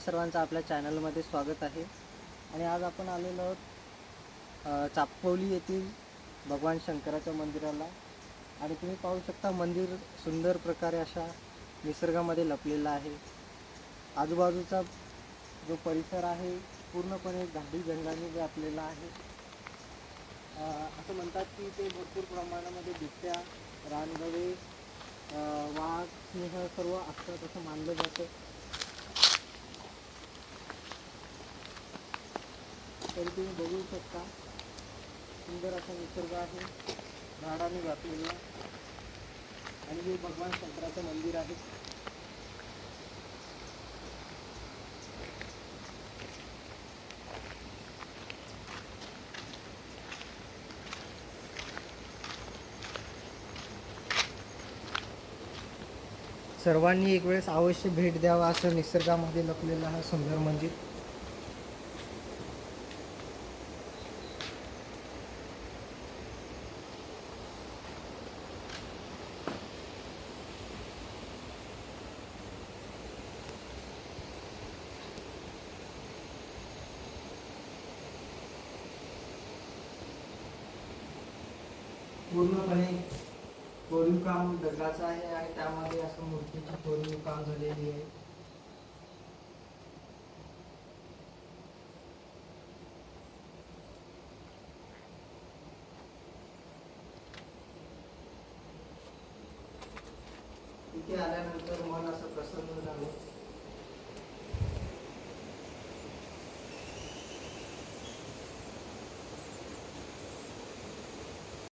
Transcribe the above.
सर्वांचं आपल्या चॅनलमध्ये स्वागत आहे. आणि आज आपण आलेलो आहोत चापोली येथील भगवान शंकराच्या मंदिराला. आणि तुम्ही पाहू शकता मंदिर सुंदर प्रकारे अशा निसर्गामध्ये लपलेला आहे. आजूबाजूचा जो परिसर आहे पूर्णपणे झाडी जंगलाने व्यापलेला आहे. असं म्हणतात की इथे भरपूर प्रमाणामध्ये बिबट्या, रानगवे, वाघ, सिंह सर्व असतात असं मानलं जातं. तरी तुम्ही बघू शकता सुंदर असा निसर्ग आहे, झाडाने व्यापलेला. आणि हे भगवान शंकराचं मंदिर आहे. सर्वांनी एक वेळेस अवश्य भेट द्यावा असं निसर्गामध्ये लपलेलं हा सुंदर मंदिर. पूर्णपणे कोरीव काम दगडाचं आहे आणि त्यामध्ये असं मूर्तीची कोरीव काम झालेली आहे. इथे आल्यानंतर मन असं प्रसन्न झालं.